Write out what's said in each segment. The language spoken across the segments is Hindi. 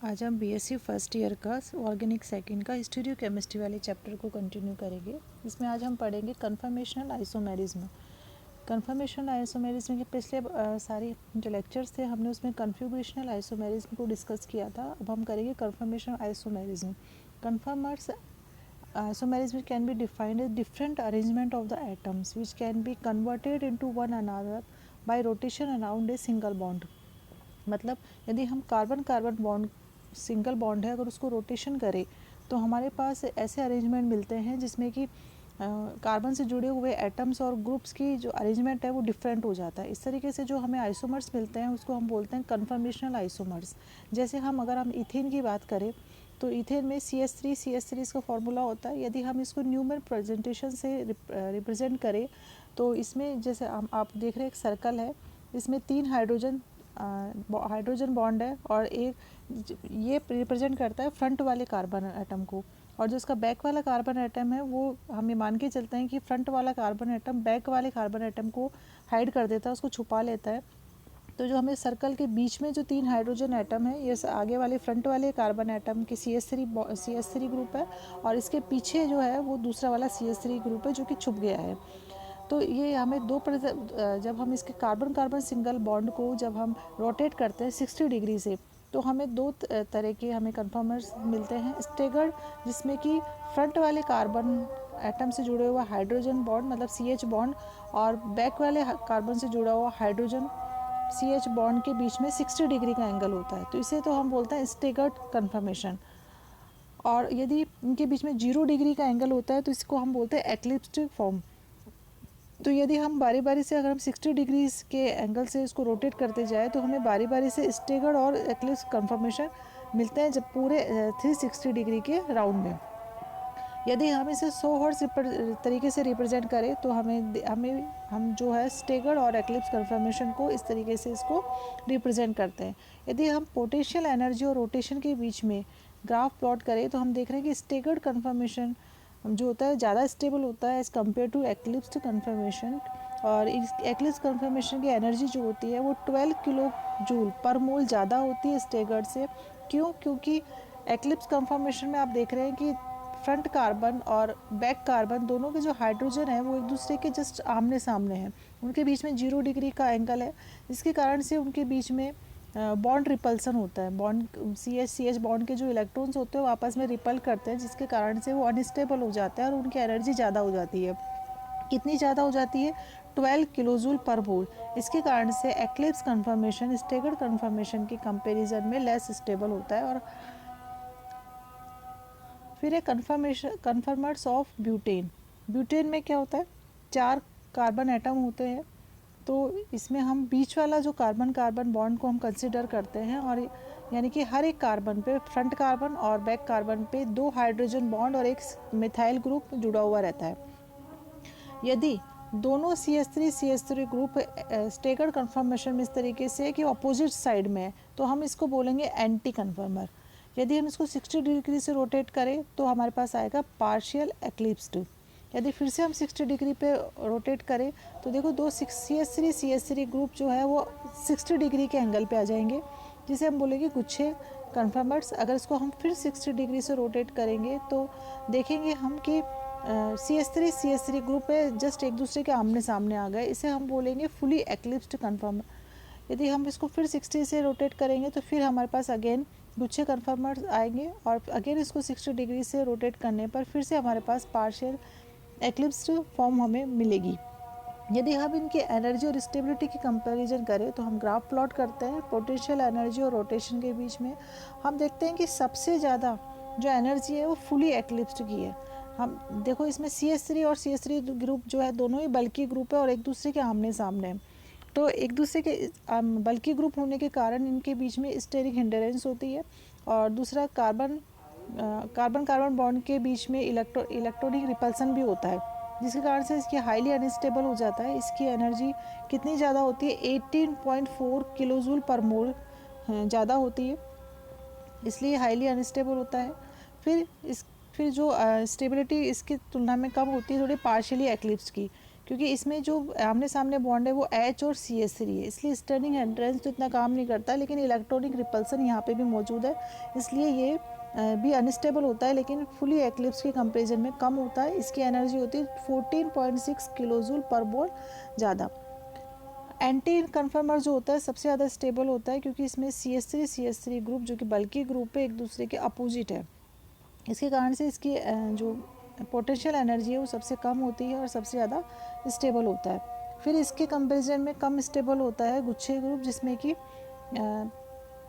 आज हम बीएससी फर्स्ट ईयर का ऑर्गेनिक सेकंड का स्टीरियोकेमिस्ट्री वाले चैप्टर को कंटिन्यू करेंगे। इसमें आज हम पढ़ेंगे कन्फर्मेशनल आइसोमेरिज्म। कन्फर्मेशनल आइसोमेरिज्म के पिछले सारी जो लेक्चर्स थे हमने उसमें कन्फिगरेशनल आइसोमेरिज्म को डिस्कस किया था। अब हम करेंगे conformational isomerism. Conformers isomerism can be defined as different arrangement of the atoms which can be converted into one another by rotation around a single bond। मतलब यदि हम carbon carbon bond single bond है अगर उसको रोटेशन करें तो हमारे पास ऐसे अरेंजमेंट मिलते हैं जिसमें कि कार्बन से जुड़े हुए एटम्स और ग्रुप्स की जो अरेंजमेंट है वो डिफरेंट हो जाता है। इस तरीके से जो हमें आइसोमर्स मिलते हैं उसको हम बोलते हैं कन्फर्मेशनल आइसोमर्स। जैसे हम अगर हम इथेन की बात करें तो इथेन में CH3 इसका फॉर्मूला होता है। यदि हम इसको न्यूमर प्रेजेंटेशन से रिप्रेजेंट करें तो इसमें जैसे आप देख रहे हैं एक सर्कल है, इसमें 3 हाइड्रोजन बॉन्ड है और एक ये रिप्रेजेंट करता है फ्रंट वाले कार्बन एटम को, और जो इसका बैक वाला कार्बन एटम है वो हमें मान के चलते हैं कि फ्रंट वाला कार्बन एटम बैक वाले कार्बन एटम को हाइड कर देता है, उसको छुपा लेता है। तो जो हमें सर्कल के बीच में जो 3 हाइड्रोजन एटम है ये आगे वाले फ्रंट वाले कार्बन एटम के CH3 ग्रुप है, और इसके पीछे जो है वो दूसरा वाला CH3 ग्रुप है जो कि छुप गया है। तो ये हमें जब हम इसके कार्बन कार्बन सिंगल बॉन्ड को जब हम रोटेट करते हैं 60 डिग्री से तो हमें 2 तरह के हमें कन्फर्मर्स मिलते हैं। स्टेगर्ड, जिसमें कि फ्रंट वाले कार्बन एटम से जुड़े हुआ हाइड्रोजन बॉन्ड मतलब CH बॉन्ड और बैक वाले कार्बन से जुड़ा हुआ हाइड्रोजन CH बॉन्ड के बीच में 60 डिग्री का एंगल होता है, तो इसे तो हम बोलते हैं स्टेगर्ड कन्फर्मेशन। और यदि इनके बीच में 0 डिग्री का एंगल होता है तो इसको हम बोलते हैं एक्लिप्स्ड फॉर्म। तो यदि हम बारी बारी से अगर हम 60 डिग्री के एंगल से इसको रोटेट करते जाए तो हमें बारी बारी से स्टेगर्ड और एक्लिप्स कन्फर्मेशन मिलते हैं जब पूरे 360 डिग्री के राउंड में। यदि हम इसे 100 हर्ट्ज तरीके से रिप्रेजेंट करें तो हम जो है स्टेगर्ड और एक्लिप्स कन्फर्मेशन को इस तरीके से इसको रिप्रेजेंट करते हैं। यदि हम पोटेंशियल एनर्जी और रोटेशन के बीच में ग्राफ प्लॉट करें तो हम देख रहे हैं कि स्टेगर्ड कन्फर्मेशन जो होता है ज़्यादा स्टेबल होता है एज़ कम्पेयर टू एक्लिप्स्ड कन्फर्मेशन, और इस एक्लिप्स कन्फर्मेशन की एनर्जी जो होती है वो 12 किलो जूल पर मोल ज़्यादा होती है स्टेगर्ड से। क्यों? क्योंकि एक्लिप्स कन्फर्मेशन में आप देख रहे हैं कि फ्रंट कार्बन और बैक कार्बन दोनों के जो हाइड्रोजन है वो एक दूसरे के जस्ट आमने सामने हैं, उनके बीच में 0 डिग्री का एंगल है, जिसके कारण से उनके बीच में बॉन्ड रिपल्सन होता है। बॉन्ड CH बॉन्ड के जो इलेक्ट्रॉन्स होते हैं वो आपस में रिपल करते हैं, जिसके कारण से वो अनस्टेबल हो जाते हैं और उनकी एनर्जी ज़्यादा हो जाती है। कितनी ज़्यादा हो जाती है? 12 किलोजूल पर मोल। इसके कारण से एक्लिप्स कन्फर्मेशन स्टेगर्ड कन्फर्मेशन के कंपैरिजन में लेस स्टेबल होता है। और फिर है कन्फर्मर्स ऑफ ब्यूटेन। ब्यूटेन में क्या होता है? 4 कार्बन एटम होते हैं, तो इसमें हम बीच वाला जो कार्बन कार्बन बॉन्ड को हम कंसिडर करते हैं, और यानी कि हर एक कार्बन पे फ्रंट कार्बन और बैक कार्बन पे 2 हाइड्रोजन बॉन्ड और एक मिथाइल ग्रुप जुड़ा हुआ रहता है। यदि दोनों CH3 ग्रुप स्टेगर्ड कन्फर्मेशन में इस तरीके से कि अपोजिट साइड में है तो हम इसको बोलेंगे एंटी कन्फर्मर। यदि हम इसको 60 डिग्री से रोटेट करें तो हमारे पास आएगा पार्शियल एक्लिप्स्ड। यदि फिर से हम 60 डिग्री पे रोटेट करें तो देखो दो CH3 ग्रुप जो है वो 60 डिग्री के एंगल पे आ जाएंगे, जिसे हम बोलेंगे गुच्छे कन्फर्मर्स। अगर इसको हम फिर 60 डिग्री से रोटेट करेंगे तो देखेंगे हम कि CH3 ग्रुप पे जस्ट एक दूसरे के आमने सामने आ गए, इसे हम बोलेंगे फुली एक्लिप्स्ड कन्फर्मर। यदि हम इसको फिर 60 से रोटेट करेंगे तो फिर हमारे पास अगेन गुच्छे कन्फर्मर्स आएंगे, और अगेन इसको 60 डिग्री से रोटेट करने पर फिर से हमारे पास पार्शियल एक्लिप्स्ड फॉर्म हमें मिलेगी। यदि हम इनकी एनर्जी और स्टेबिलिटी की कंपैरिजन करें तो हम ग्राफ प्लॉट करते हैं पोटेंशियल एनर्जी और रोटेशन के बीच में। हम देखते हैं कि सबसे ज़्यादा जो एनर्जी है वो फुली एक्लिप्स्ड की है। हम देखो इसमें CH3 और CH3 ग्रुप जो है दोनों ही बल्कि ग्रुप है और एक दूसरे के आमने सामने है, तो एक दूसरे के बल्कि ग्रुप होने के कारण इनके बीच में स्टेरिक हिंडरेंस होती है। और दूसरा कार्बन कार्बन बॉन्ड के बीच में इलेक्ट्रॉनिक रिपल्सन भी होता है, जिसके कारण से इसकी हाईली अनस्टेबल हो जाता है। इसकी एनर्जी कितनी ज़्यादा होती है? 18.4 किलोजूल पर मोल ज़्यादा होती है, इसलिए हाईली अनस्टेबल होता है। फिर जो स्टेबिलिटी इसकी तुलना में कम होती है थोड़ी पार्शियली एक्लिप्स की, क्योंकि इसमें जो आमने सामने बॉन्ड है वो H और CH3 है, इसलिए स्टर्निंग हिंड्रेंस तो इतना काम नहीं करता, लेकिन इलेक्ट्रॉनिक रिपल्सन यहाँ पे भी मौजूद है, इसलिए ये भी अनस्टेबल होता है, लेकिन फुली एक्लिप्स के कंपेरिजन में कम होता है। इसकी एनर्जी होती है 14.6 किलोजूल पर मोल ज़्यादा। एंटी कन्फर्मर जो होता है सबसे ज़्यादा स्टेबल होता है, क्योंकि इसमें CH3 ग्रुप जो कि बल्कि ग्रुप है एक दूसरे के अपोजिट है, इसके कारण से इसकी जो पोटेंशियल एनर्जी है वो सबसे कम होती है और सबसे ज़्यादा स्टेबल होता है। फिर इसके कंपैरिजन में कम स्टेबल होता है गुच्छे ग्रुप, जिसमें कि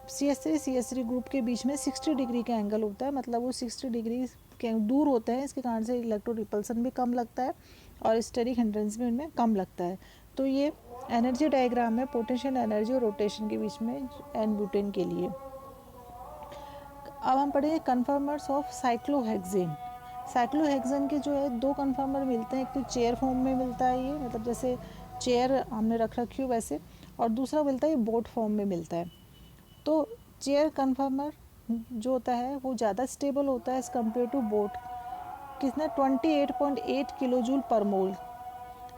CH3 ग्रुप के बीच में 60 डिग्री का एंगल होता है, मतलब वो 60 डिग्री के दूर होते हैं, इसके कारण से इलेक्ट्रो रिपल्सन भी कम लगता है और स्टेरिक हिंड्रेंस भी उनमें कम लगता है। तो ये एनर्जी डायग्राम है पोटेंशियल एनर्जी और रोटेशन के बीच में एन ब्यूटेन के लिए। अब हम पढ़ेंगे कन्फर्मर्स ऑफ साइक्लोहेक्सेन। साइक्लोहेक्सेन के जो है दो कन्फर्मर मिलते हैं, एक तो चेयर फॉर्म में मिलता है ये, मतलब जैसे चेयर हमने रख रखी हो वैसे, और दूसरा मिलता है ये बोट फॉर्म में मिलता है। तो चेयर कन्फर्मर जो होता है वो ज़्यादा स्टेबल होता है एज़ कम्पेयर टू बोट, कितना 28.8 किलोजूल पर मोल।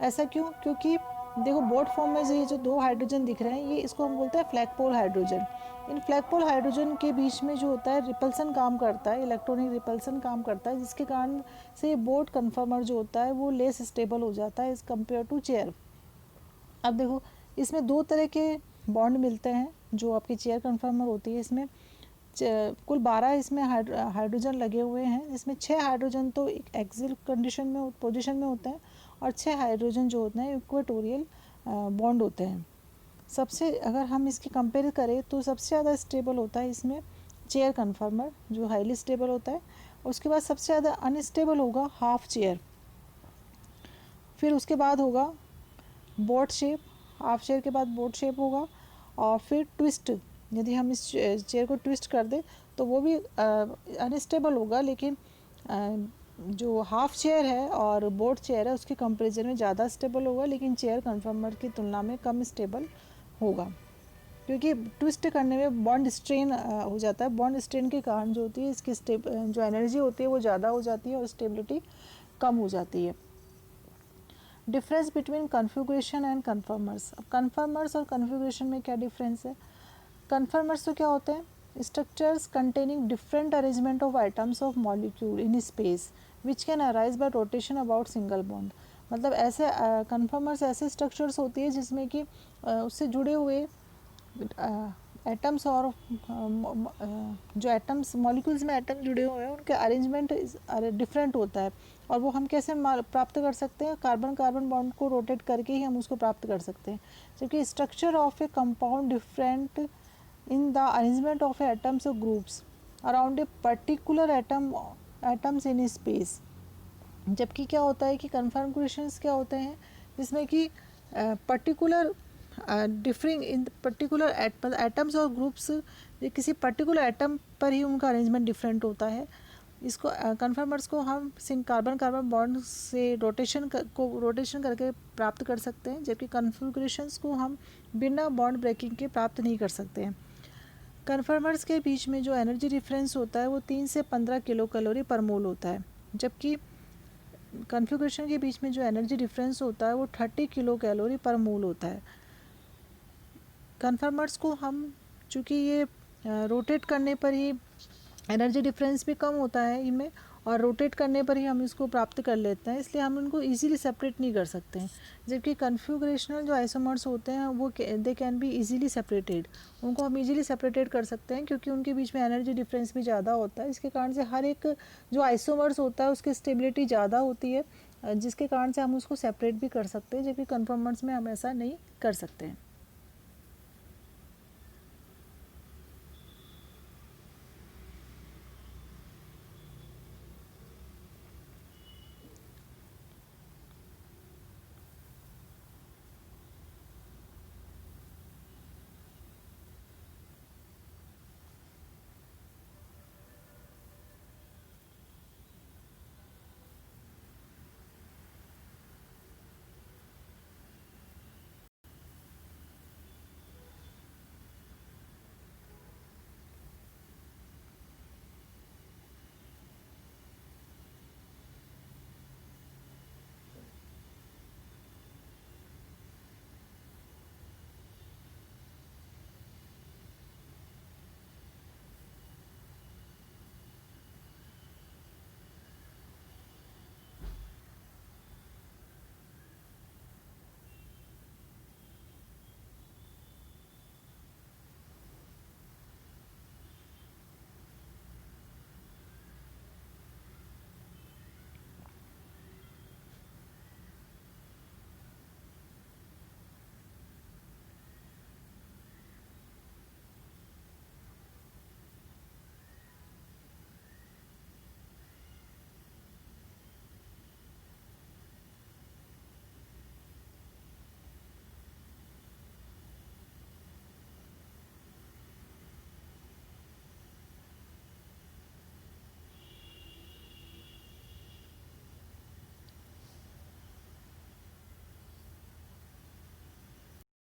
ऐसा क्यों? क्योंकि देखो बोट फॉर्म में ये जो दो हाइड्रोजन दिख रहे हैं ये इसको हम बोलते हैं फ्लैगपोल हाइड्रोजन। इन फ्लैगपोल हाइड्रोजन के बीच में जो होता है रिपल्सन काम करता है, इलेक्ट्रॉनिक रिपल्सन काम करता है, जिसके कारण से बोट कन्फर्मर जो होता है वो लेस स्टेबल हो जाता है एज़ कम्पेयर टू चेयर। अब देखो इसमें दो तरह के बॉन्ड मिलते हैं जो आपकी चेयर कन्फर्मर होती है, इसमें कुल 12 इसमें हाइड्रोजन लगे हुए हैं, इसमें 6 हाइड्रोजन तो एक्सियल कंडीशन में पोजीशन में होते हैं और 6 हाइड्रोजन जो होते हैं इक्वेटोरियल बॉन्ड होते हैं। सबसे अगर हम इसकी कंपेयर करें तो सबसे ज़्यादा स्टेबल होता है इसमें चेयर कन्फर्मर जो हाईली स्टेबल होता है, उसके बाद सबसे ज़्यादा अनस्टेबल होगा हाफ चेयर, फिर उसके बाद होगा बोट शेप, हाफ चेयर के बाद बोट शेप होगा, और फिर ट्विस्ट, यदि हम इस चेयर को ट्विस्ट कर दें तो वो भी अनस्टेबल होगा, लेकिन जो हाफ चेयर है और बोट चेयर है उसके कंपैरिजन में ज़्यादा स्टेबल होगा, लेकिन चेयर कन्फर्मर की तुलना में कम स्टेबल होगा, क्योंकि ट्विस्ट करने में बॉन्ड स्ट्रेन हो जाता है। बॉन्ड स्ट्रेन के कारण जो होती है इसकी जो एनर्जी होती है वो ज़्यादा हो जाती है और स्टेबिलिटी कम हो जाती है। Difference between configuration and conformers. अब कन्फर्मर्स और कन्फिगरेशन में क्या डिफरेंस है? कन्फर्मर्स तो क्या होते हैं? Structures containing different arrangement of items of molecule in space which can arise bye rotation about single bond. मतलब ऐसे कन्फर्मर्स ऐसे स्ट्रक्चर्स होती है जिसमें कि उससे जुड़े हुए एटम्स और जो एटम्स मॉलिक्यूल्स में एटम जुड़े हुए हैं उनके अरेंजमेंट डिफरेंट होता है, और वो हम कैसे प्राप्त कर सकते हैं? कार्बन कार्बन बॉन्ड को रोटेट करके ही हम उसको प्राप्त कर सकते हैं। जबकि structure of a compound different in the arrangement of atoms और groups around a particular atoms in space. जबकि क्या होता है कि कन्फर्मेशंस क्या होते हैं जिसमें कि पर्टिकुलर डिफरिंग इन पर्टिकुलर एटम्स और ग्रुप्स, किसी पर्टिकुलर एटम पर ही उनका अरेंजमेंट डिफरेंट होता है। इसको कन्फर्मर्स को हम कार्बन कार्बन बॉन्ड से रोटेशन करके प्राप्त कर सकते हैं, जबकि कन्फिगरेशंस को हम बिना बॉन्ड ब्रेकिंग के प्राप्त नहीं कर सकते हैं। कन्फर्मर्स के बीच में जो एनर्जी डिफरेंस होता है वो 3 से 15 किलो कैलोरी पर मोल होता है, जबकि कन्फिगरेशन के बीच में जो एनर्जी डिफरेंस होता है वो 30 किलो कैलोरी पर मोल होता है। कन्फर्मर्स को हम चूँकि ये रोटेट करने पर ही एनर्जी डिफरेंस भी कम होता है इनमें, और रोटेट करने पर ही हम इसको प्राप्त कर लेते हैं, इसलिए हम उनको इजीली सेपरेट नहीं कर सकते हैं। जबकि कन्फिगरेशनल जो आइसोमर्स होते हैं वो they can be easily separated, उनको हम इजीली सेपरेटेड कर सकते हैं क्योंकि उनके बीच में एनर्जी डिफरेंस भी ज़्यादा होता है। इसके कारण से हर एक जो आइसोमर्स होता है उसकी स्टेबिलिटी ज़्यादा होती है, जिसके कारण से हम उसको सेपरेट भी कर सकते हैं, जबकि कन्फर्मर्स में हम ऐसा नहीं कर सकते हैं।